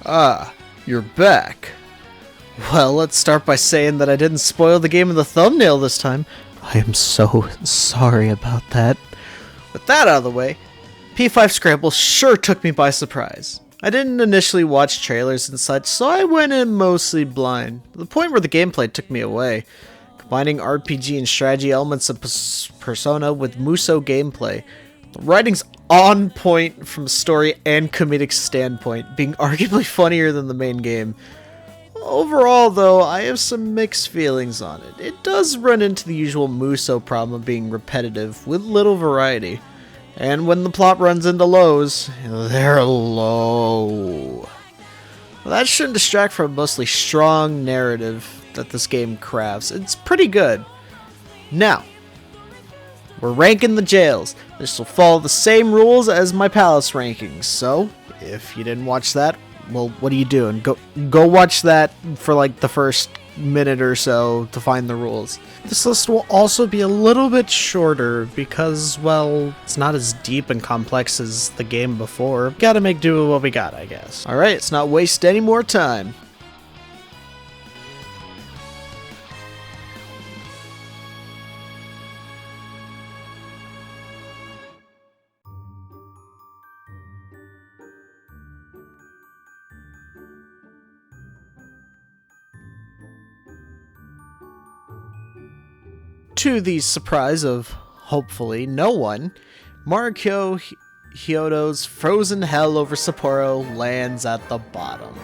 Ah, you're back. Well, let's start by saying that I didn't spoil the game in the thumbnail this time. I am so sorry about that. With that out of the way, P5 Scramble sure took me by surprise. I didn't initially watch trailers and such, so I went in mostly blind, to the point where the gameplay took me away. Combining RPG and strategy elements of Persona with Muso gameplay, the writing's on point from a story and comedic standpoint, being arguably funnier than the main game. Overall, though, I have some mixed feelings on it. It does run into the usual Muso problem of being repetitive, with little variety. And when the plot runs into lows, they're low. Well, that shouldn't distract from a mostly strong narrative that this game crafts. It's pretty good. Now, we're ranking the jails. This will follow the same rules as my palace rankings, so if you didn't watch that, well, what are you doing? Go watch that for like the first minute or so to find the rules. This list will also be a little bit shorter because, well, it's not as deep and complex as the game before. Gotta make do with what we got, I guess. Alright, let's not waste any more time. To the surprise of, hopefully, no one, Mariko Hyodo's Frozen Hell over Sapporo lands at the bottom.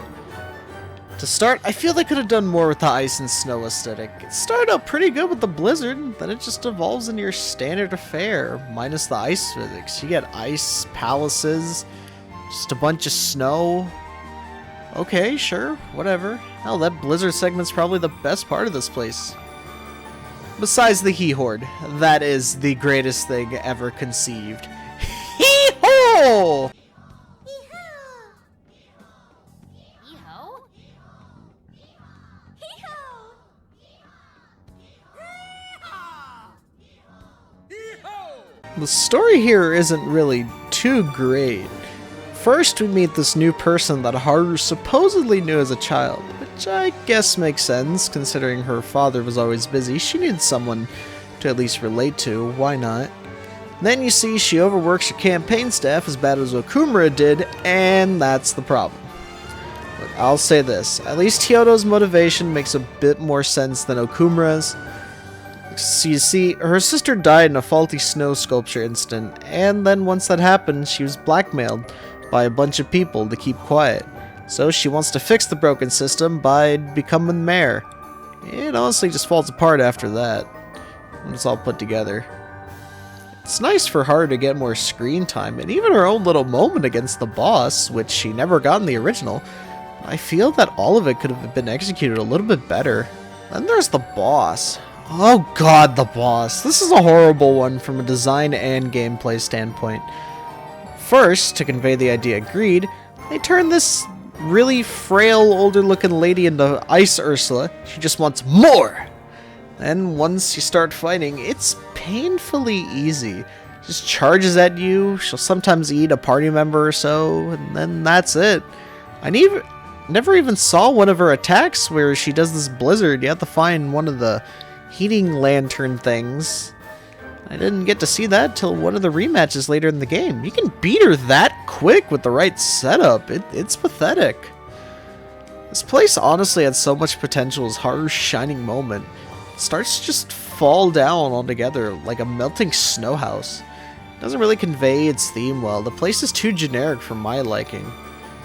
To start, I feel they could have done more with the ice and snow aesthetic. It started out pretty good with the blizzard, then it just evolves into your standard affair, minus the ice physics. You get ice, palaces, just a bunch of snow. Okay, sure, whatever. Hell, that blizzard segment's probably the best part of this place. Besides the He-Horde, that is the greatest thing ever conceived. Hee-ho! The story here isn't really too great. First, we meet this new person that Haru supposedly knew as a child, which I guess makes sense, considering her father was always busy. She needed someone to at least relate to, why not? Then you see she overworks her campaign staff as bad as Okumura did, and that's the problem. But I'll say this, at least Hyodo's motivation makes a bit more sense than Okumura's. So you see, her sister died in a faulty snow sculpture incident, and then once that happened, she was blackmailed by a bunch of people to keep quiet. So she wants to fix the broken system by becoming mayor. It honestly just falls apart after that, when it's all put together. It's nice for her to get more screen time, and even her own little moment against the boss, which she never got in the original. I feel that all of it could have been executed a little bit better. Then there's the boss. Oh god, the boss. This is a horrible one from a design and gameplay standpoint. First, to convey the idea of greed, they turn this really frail, older-looking lady into Ice Ursula. She just wants more! Then, once you start fighting, it's painfully easy. Just charges at you, she'll sometimes eat a party member or so, and then that's it. I never even saw one of her attacks where she does this blizzard. You have to find one of the heating lantern things. I didn't get to see that till one of the rematches later in the game. You can beat her that quick with the right setup. It's pathetic. This place honestly had so much potential as Haru's shining moment. It starts to just fall down altogether like a melting snow house. It doesn't really convey its theme well. The place is too generic for my liking.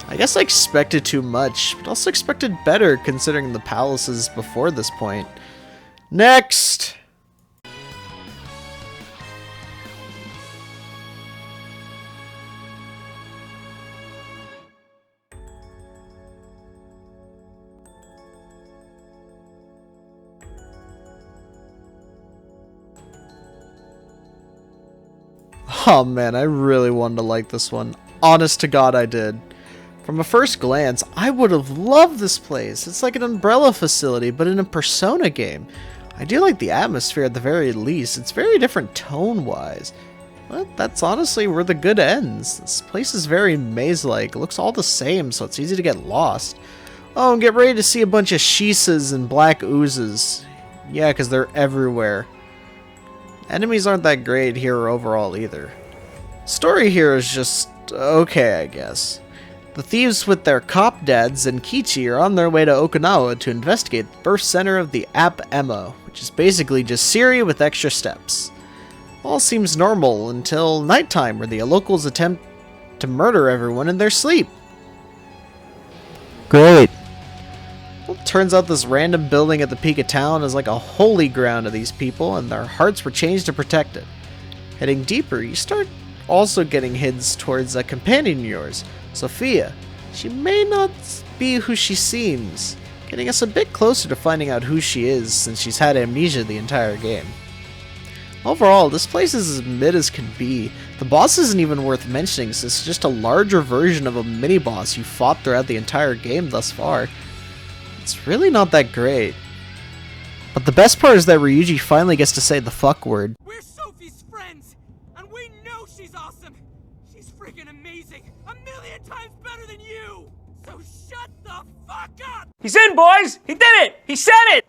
I guess I expected too much, but also expected better considering the palaces before this point. Next! Oh man, I really wanted to like this one. Honest to God, I did. From a first glance, I would have loved this place. It's like an Umbrella facility, but in a Persona game. I do like the atmosphere at the very least. It's very different tone-wise. But that's honestly where the good ends. This place is very maze-like. It looks all the same, so it's easy to get lost. Oh, and get ready to see a bunch of Shisas and black oozes. Yeah, because they're everywhere. Enemies aren't that great here overall either. Story here is just okay, I guess. The thieves with their cop dads and Kichi are on their way to Okinawa to investigate the birth center of the App Emma, which is basically just Siri with extra steps. All seems normal until nighttime, where the locals attempt to murder everyone in their sleep. Great. Well, turns out this random building at the peak of town is like a holy ground to these people, and their hearts were changed to protect it. Heading deeper, you start also getting hints towards a companion of yours, Sophia. She may not be who she seems, getting us a bit closer to finding out who she is since she's had amnesia the entire game. Overall, this place is as mid as can be. The boss isn't even worth mentioning since it's just a larger version of a mini-boss you fought throughout the entire game thus far. It's really not that great. But the best part is that Ryuji finally gets to say the fuck word. We're Sophie's friends, and we know she's awesome. She's freaking amazing, a million times better than you. So shut the fuck up! He's in, boys! He did it! He said it!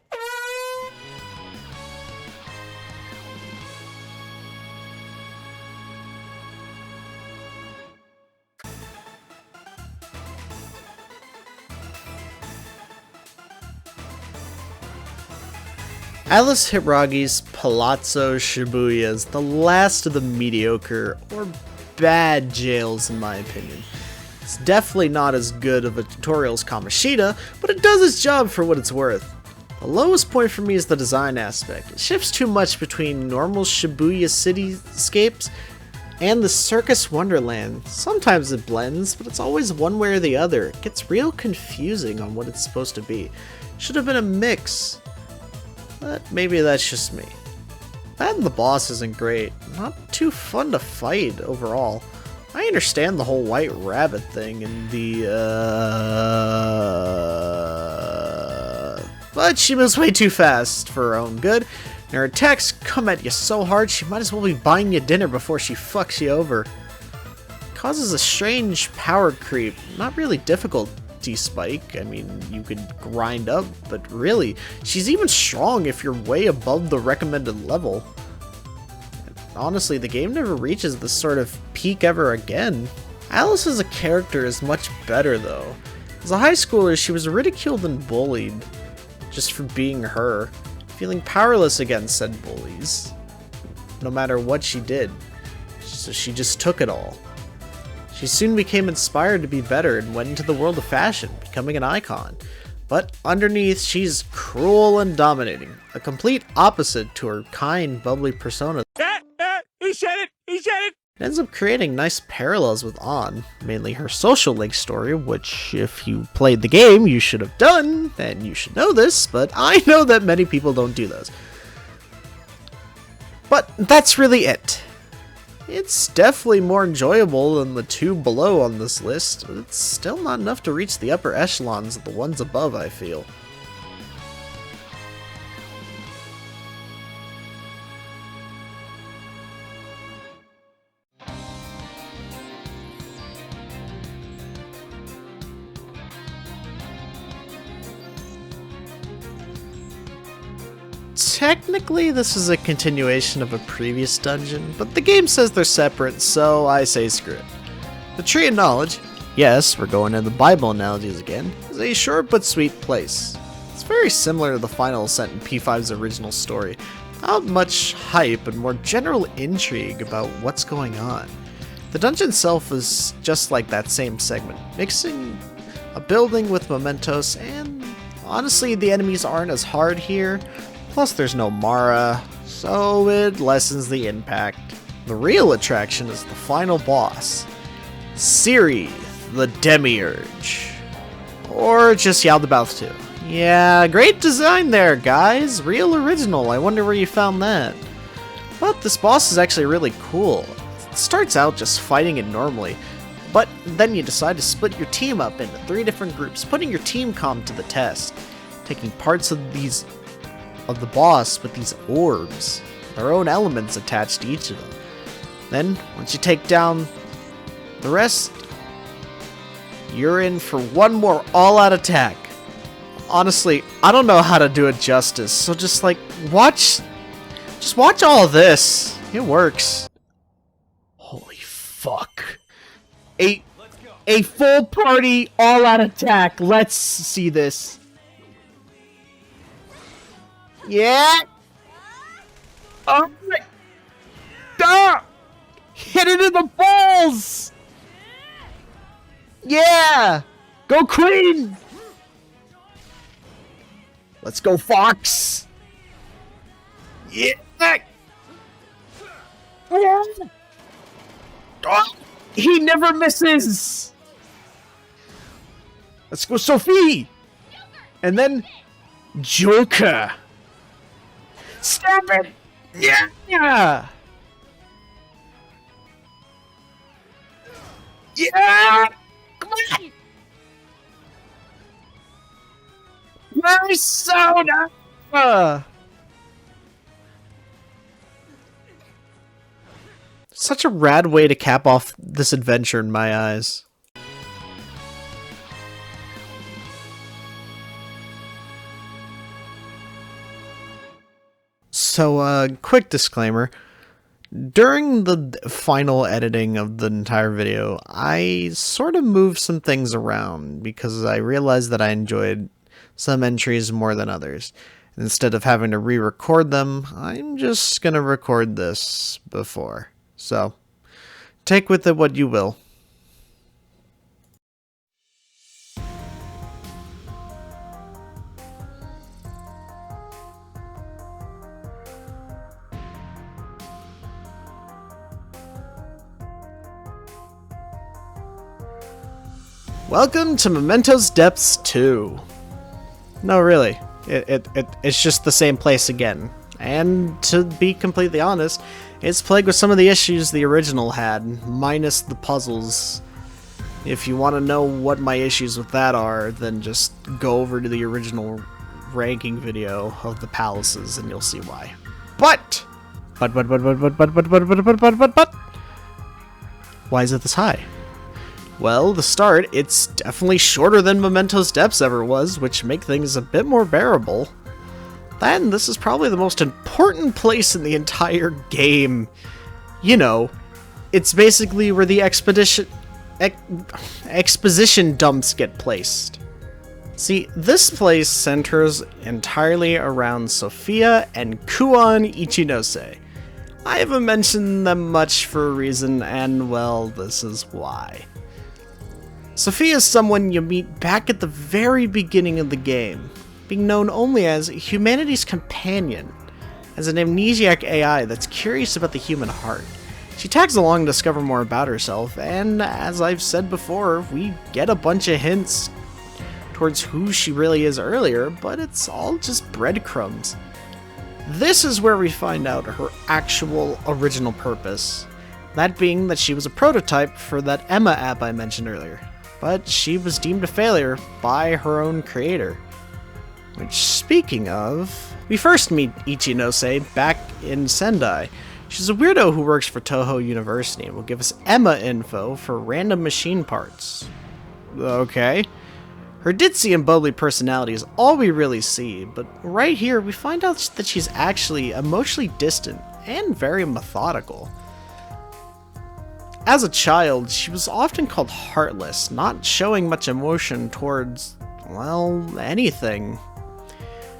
Alice Hiragi's Palazzo Shibuya is the last of the mediocre or bad jails in my opinion. It's definitely not as good of a tutorial as Kamoshida, but it does its job for what it's worth. The lowest point for me is the design aspect. It shifts too much between normal Shibuya cityscapes and the Circus Wonderland. Sometimes it blends, but it's always one way or the other. It gets real confusing on what it's supposed to be. Should have been a mix. But maybe that's just me. That and the boss isn't great. Not too fun to fight overall. I understand the whole white rabbit thing and but she moves way too fast for her own good, and her attacks come at you so hard she might as well be buying you dinner before she fucks you over. It causes a strange power creep, not really difficult. Spike. I mean, you could grind up, but really, she's even strong if you're way above the recommended level. And honestly, the game never reaches this sort of peak ever again. Alice as a character is much better though. As a high schooler, she was ridiculed and bullied just for being her, feeling powerless against said bullies, no matter what she did. So she just took it all. She soon became inspired to be better and went into the world of fashion, becoming an icon. But underneath, she's cruel and dominating, a complete opposite to her kind, bubbly persona. He said it! He said it! It ends up creating nice parallels with An, mainly her social link story, which if you played the game, you should have done, and you should know this, but I know that many people don't do those. But that's really it. It's definitely more enjoyable than the two below on this list, but it's still not enough to reach the upper echelons of the ones above, I feel. Technically, this is a continuation of a previous dungeon, but the game says they're separate, so I say screw it. The Tree of Knowledge, yes, we're going into the Bible analogies again, is a short but sweet place. It's very similar to the final ascent in P5's original story, without much hype and more general intrigue about what's going on. The dungeon itself is just like that same segment, mixing a building with mementos, and honestly the enemies aren't as hard here. Plus there's no Mara, so it lessens the impact. The real attraction is the final boss, Siri, the Demiurge. Or just Yaldabaoth 2. Yeah, great design there, guys. Real original. I wonder where you found that. But this boss is actually really cool. It starts out just fighting it normally, but then you decide to split your team up into 3 different groups, putting your team comm to the test, taking parts of the boss with these orbs, their own elements attached to each of them. Then, once you take down the rest, you're in for one more all-out attack. Honestly, I don't know how to do it justice, so just watch all this. It works. Holy fuck. A full party all-out attack. Let's see this. Yeah. Oh my. Ah! Hit it in the balls. Yeah. Go Queen. Let's go Fox. Yeah. Oh, he never misses. Let's go Sophie. And then Joker. Stop it. Yeah. Yeah. Come on. Persona. Such a rad way to cap off this adventure in my eyes. So, quick disclaimer. During the final editing of the entire video, I sort of moved some things around because I realized that I enjoyed some entries more than others. Instead of having to re-record them, I'm just gonna record this before. So, take with it what you will. Welcome to Memento's Depths 2. No, really. It's just the same place again. And to be completely honest, it's plagued with some of the issues the original had, minus the puzzles. If you want to know what my issues with that are, then just go over to the original ranking video of the palaces and you'll see why. But why is it this high? Well, the start, it's definitely shorter than Memento's Depths ever was, which make things a bit more bearable. Then, this is probably the most important place in the entire game. You know, it's basically where the exposition dumps get placed. See, this place centers entirely around Sophia and Kuon Ichinose. I haven't mentioned them much for a reason, and well, this is why. Sophia is someone you meet back at the very beginning of the game, being known only as humanity's companion, as an amnesiac AI that's curious about the human heart. She tags along to discover more about herself, and as I've said before, we get a bunch of hints towards who she really is earlier, but it's all just breadcrumbs. This is where we find out her actual original purpose, that being that she was a prototype for that Emma app I mentioned earlier. But she was deemed a failure by her own creator. Which, speaking of, we first meet Ichinose back in Sendai. She's a weirdo who works for Toho University and will give us Emma info for random machine parts. Okay. Her ditzy and bubbly personality is all we really see, but right here we find out that she's actually emotionally distant and very methodical. As a child, she was often called heartless, not showing much emotion towards, well, anything.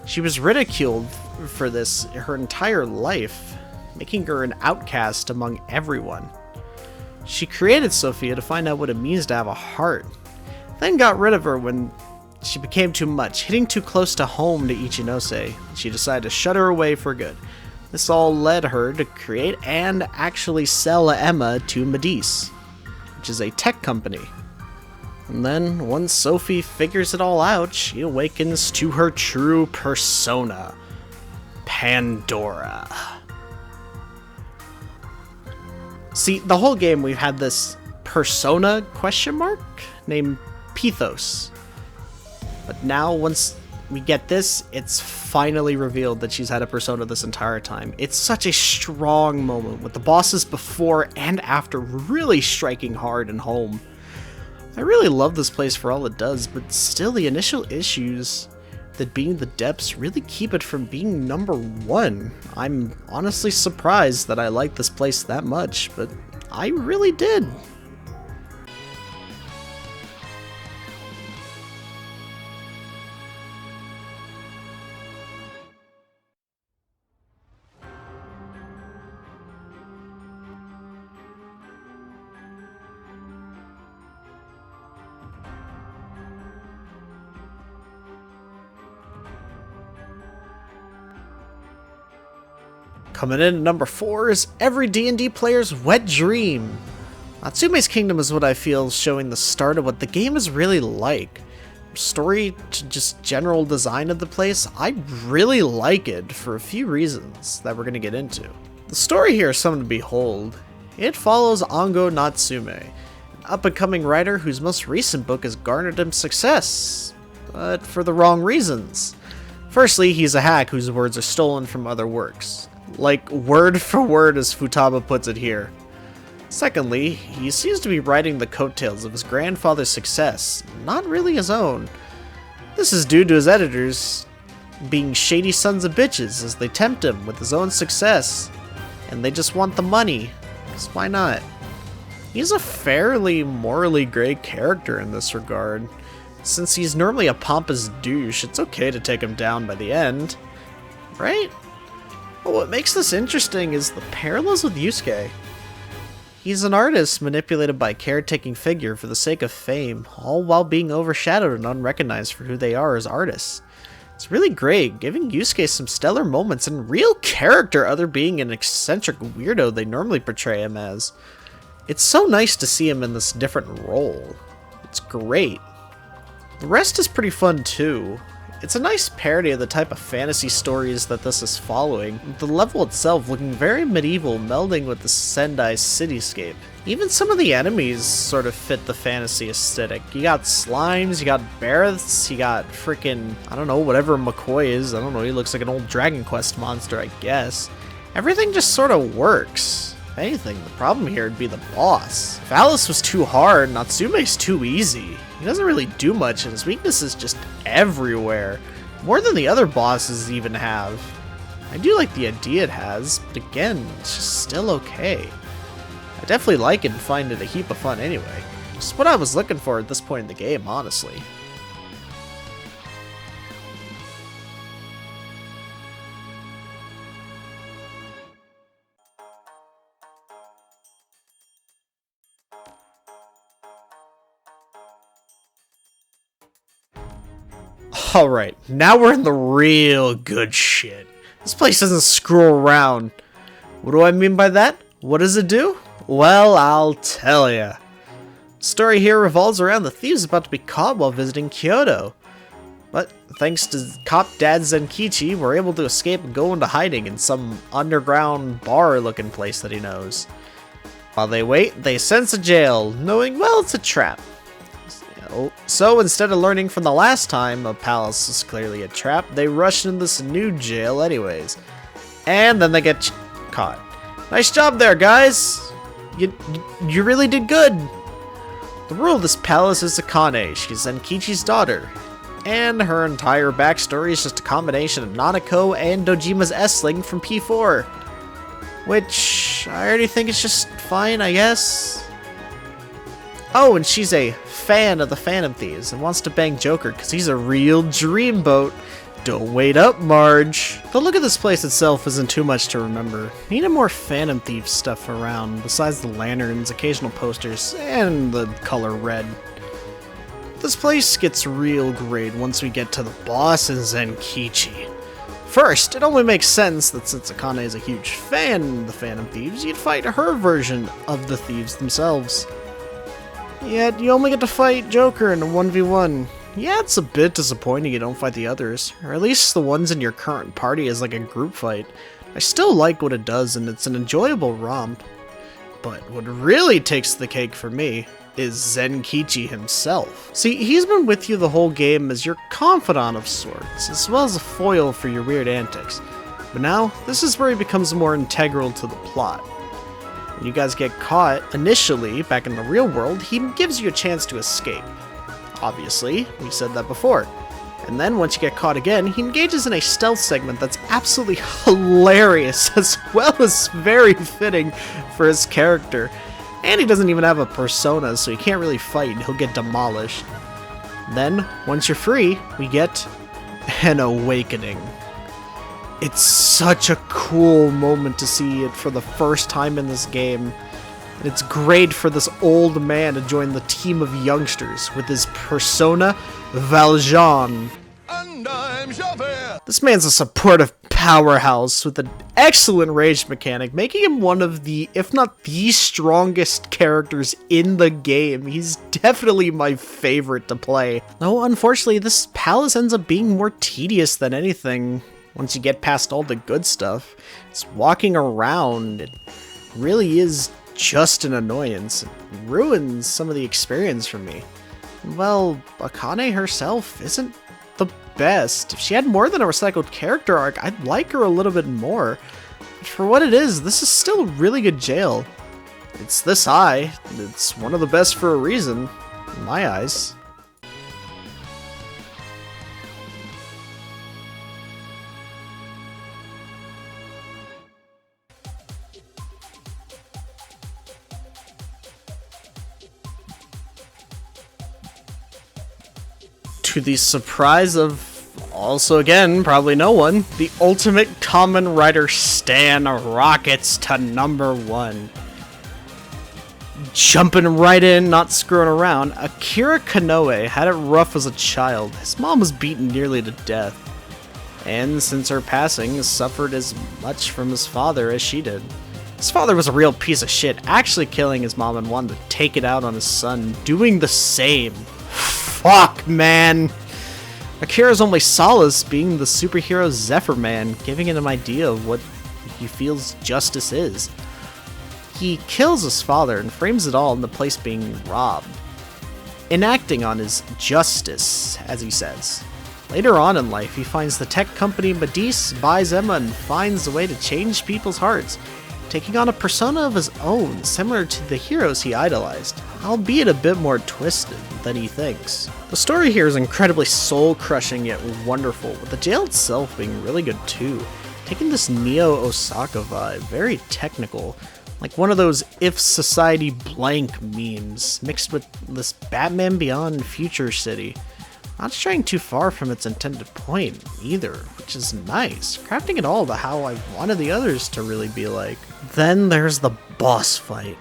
She was ridiculed for this her entire life, making her an outcast among everyone. She created Sophia to find out what it means to have a heart, then got rid of her when she became too much, hitting too close to home to Ichinose. She decided to shut her away for good. This all led her to create and actually sell Emma to Medice, which is a tech company. And then, once Sophie figures it all out, she awakens to her true persona, Pandora. See, the whole game we've had this persona question mark named Pithos. But now, once we get this, it's finally revealed that she's had a persona this entire time. It's such a strong moment, with the bosses before and after really striking hard and home. I really love this place for all it does, but still the initial issues that being the depths really keep it from being #1. I'm honestly surprised that I like this place that much, but I really did. Coming in at #4 is every D&D player's wet dream. Natsume's Kingdom is what I feel is showing the start of what the game is really like. Story to just general design of the place, I really like it for a few reasons that we're going to get into. The story here is something to behold. It follows Ango Natsume, an up-and-coming writer whose most recent book has garnered him success, but for the wrong reasons. Firstly, he's a hack whose words are stolen from other works. Like, word for word as Futaba puts it here. Secondly, he seems to be riding the coattails of his grandfather's success, not really his own. This is due to his editors being shady sons of bitches as they tempt him with his own success, and they just want the money, so why not? He's a fairly morally gray character in this regard. Since he's normally a pompous douche, it's okay to take him down by the end, right? But what makes this interesting is the parallels with Yusuke. He's an artist manipulated by a caretaking figure for the sake of fame, all while being overshadowed and unrecognized for who they are as artists. It's really great, giving Yusuke some stellar moments and real character other being an eccentric weirdo they normally portray him as. It's so nice to see him in this different role. It's great. The rest is pretty fun too. It's a nice parody of the type of fantasy stories that this is following, with the level itself looking very medieval, melding with the Sendai cityscape. Even some of the enemies sort of fit the fantasy aesthetic. You got slimes, you got Barreths, you got freaking, I don't know, whatever McCoy is. I don't know, he looks like an old Dragon Quest monster, I guess. Everything just sort of works. If anything, the problem here would be the boss. If Alice was too hard, Natsume's too easy. He doesn't really do much, and his weakness is just everywhere. More than the other bosses even have. I do like the idea it has, but again, it's just still okay. I definitely like it and find it a heap of fun anyway. Just what I was looking for at this point in the game, honestly. Alright, now we're in the real good shit. This place doesn't screw around. What do I mean by that? What does it do? Well, I'll tell ya. The story here revolves around the thieves about to be caught while visiting Kyoto. But thanks to cop dad Zenkichi, we're able to escape and go into hiding in some underground bar-looking place that he knows. While they wait, they sense a jail, knowing, well, it's a trap. So instead of learning from the last time a palace is clearly a trap, they rush into this new jail anyways. And then they get caught. Nice job there, guys! You really did good! The ruler of this palace is Akane. She's Zenkichi's daughter. And her entire backstory is just a combination of Nanako and Dojima's S-Ling from P4. Which, I already think is just fine, I guess. Oh, and she's a fan of the Phantom Thieves and wants to bang Joker because he's a real dreamboat. Don't wait up, Marge. The look of this place itself isn't too much to remember. Needed more Phantom Thieves stuff around, besides the lanterns, occasional posters, and the color red. This place gets real great once we get to the boss and Zenkichi. First, it only makes sense that since Akane is a huge fan of the Phantom Thieves, you'd fight her version of the thieves themselves. Yet, you only get to fight Joker in a 1v1. Yeah, it's a bit disappointing you don't fight the others, or at least the ones in your current party as like a group fight. I still like what it does and it's an enjoyable romp. But what really takes the cake for me is Zenkichi himself. See, he's been with you the whole game as your confidant of sorts, as well as a foil for your weird antics. But now, this is where he becomes more integral to the plot. When you guys get caught, initially, back in the real world, he gives you a chance to escape. Obviously, we said that before. And then once you get caught again, he engages in a stealth segment that's absolutely hilarious, as well as very fitting for his character. And he doesn't even have a persona, so he can't really fight and he'll get demolished. Then, once you're free, we get an awakening. It's such a cool moment to see it for the first time in this game. And it's great for this old man to join the team of youngsters with his persona, Valjean. This man's a supportive powerhouse with an excellent rage mechanic, making him one of the, if not the strongest characters in the game. He's definitely my favorite to play. Though unfortunately, this palace ends up being more tedious than anything once you get past all the good stuff. It's walking around. It really is just an annoyance. It ruins some of the experience for me. Well, Akane herself isn't the best. If she had more than a recycled character arc, I'd like her a little bit more. But for what it is, this is still a really good jail. It's this high. It's one of the best for a reason, in my eyes. To the surprise of, also again, probably no one, the ultimate Kamen Rider stan rockets to #1. Jumping right in, not screwing around, Akira Kanoe had it rough as a child. His mom was beaten nearly to death, and since her passing, suffered as much from his father as she did. His father was a real piece of shit, actually killing his mom and wanted to take it out on his son, doing the same. Fuck, man! Akira's only solace being the superhero Zephyr Man, giving him an idea of what he feels justice is. He kills his father and frames it all in the place being robbed, enacting on his justice, as he says. Later on in life, he finds the tech company Medice, buys Emma, and finds a way to change people's hearts, taking on a persona of his own, similar to the heroes he idolized, albeit a bit more twisted than he thinks. The story here is incredibly soul-crushing yet wonderful, with the jail itself being really good too, taking this Neo Osaka vibe, very technical, like one of those If Society Blank memes, mixed with this Batman Beyond Future City. Not straying too far from its intended point either, which is nice, crafting it all to how I wanted the others to really be like. Then there's the boss fight.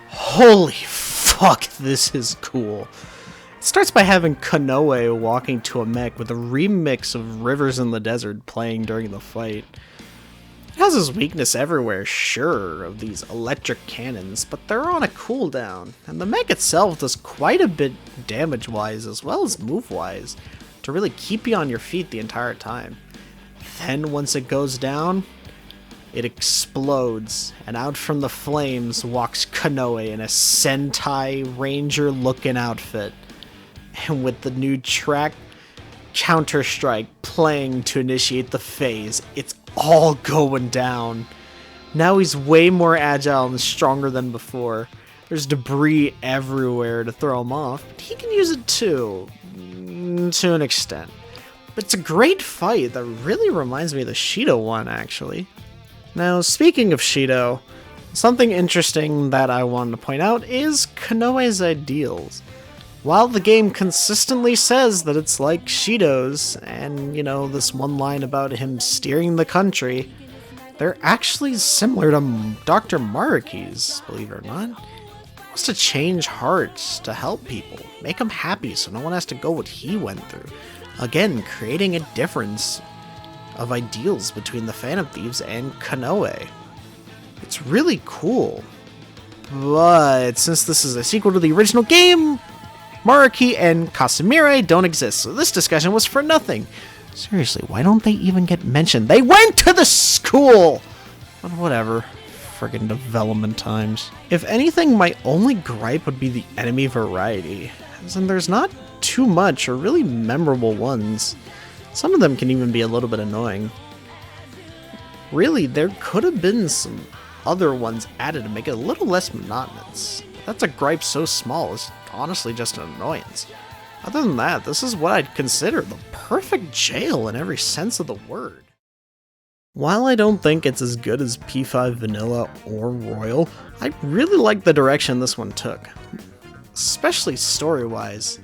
Holy fuck, this is cool. It starts by having Kanoe walking to a mech with a remix of Rivers in the Desert playing during the fight. It has his weakness everywhere, sure, of these electric cannons, but they're on a cooldown, and the mech itself does quite a bit damage-wise as well as move-wise to really keep you on your feet the entire time. Then once it goes down, it explodes, and out from the flames walks Kanoe in a Sentai Ranger-looking outfit, and with the new track Counter-Strike playing to initiate the phase, it's all going down. Now he's way more agile and stronger than before. There's debris everywhere to throw him off, but he can use it too, to an extent. But it's a great fight that really reminds me of the Shido one, actually. Now, speaking of Shido, something interesting that I wanted to point out is Kanoe's ideals. While the game consistently says that it's like Shido's, and, you know, this one line about him steering the country, they're actually similar to Dr. Maruki's, believe it or not. He wants to change hearts to help people, make them happy so no one has to go what he went through. Again, creating a difference of ideals between the Phantom Thieves and Kanoe. It's really cool. But since this is a sequel to the original game, Maruki and Casimire don't exist, so this discussion was for nothing. Seriously, why don't they even get mentioned? They went to the school! But whatever. Friggin' development times. If anything, my only gripe would be the enemy variety, as in there's not too much or really memorable ones. Some of them can even be a little bit annoying. Really, there could have been some other ones added to make it a little less monotonous. That's a gripe so small, it's honestly just an annoyance. Other than that, this is what I'd consider the perfect jail in every sense of the word. While I don't think it's as good as P5 Vanilla or Royal, I really like the direction this one took, especially story-wise.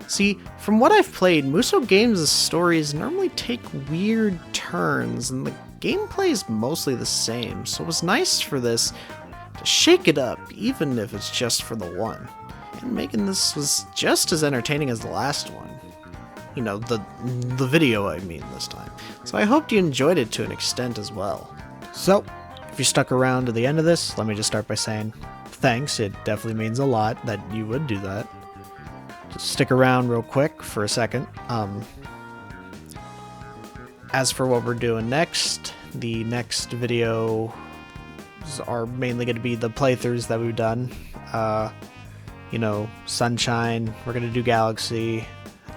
See, from what I've played, Muso Games' stories normally take weird turns, and the gameplay is mostly the same, so it was nice for this to shake it up, even if it's just for the one. And making this was just as entertaining as the last one. You know, the video I mean this time. So I hoped you enjoyed it to an extent as well. So, if you stuck around to the end of this, let me just start by saying thanks. It definitely means a lot that you would do that. Just stick around real quick for a second. As for what we're doing next, the next videos are mainly going to be the playthroughs that we've done. You know, Sunshine, we're going to do Galaxy,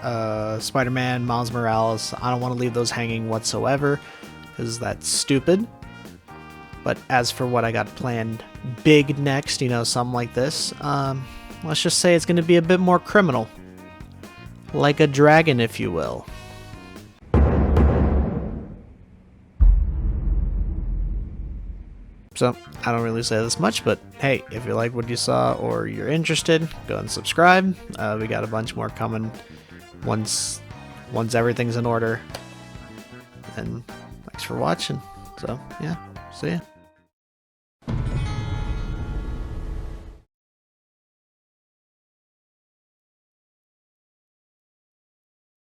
Spider-Man, Miles Morales. I don't want to leave those hanging whatsoever, because that's stupid. But as for what I got planned big next, you know, something like this, let's just say it's going to be a bit more criminal. Like a dragon, if you will. So, I don't really say this much, but hey, if you like what you saw or you're interested, go and subscribe. We got a bunch more coming once everything's in order. And thanks for watching. So, yeah, see ya.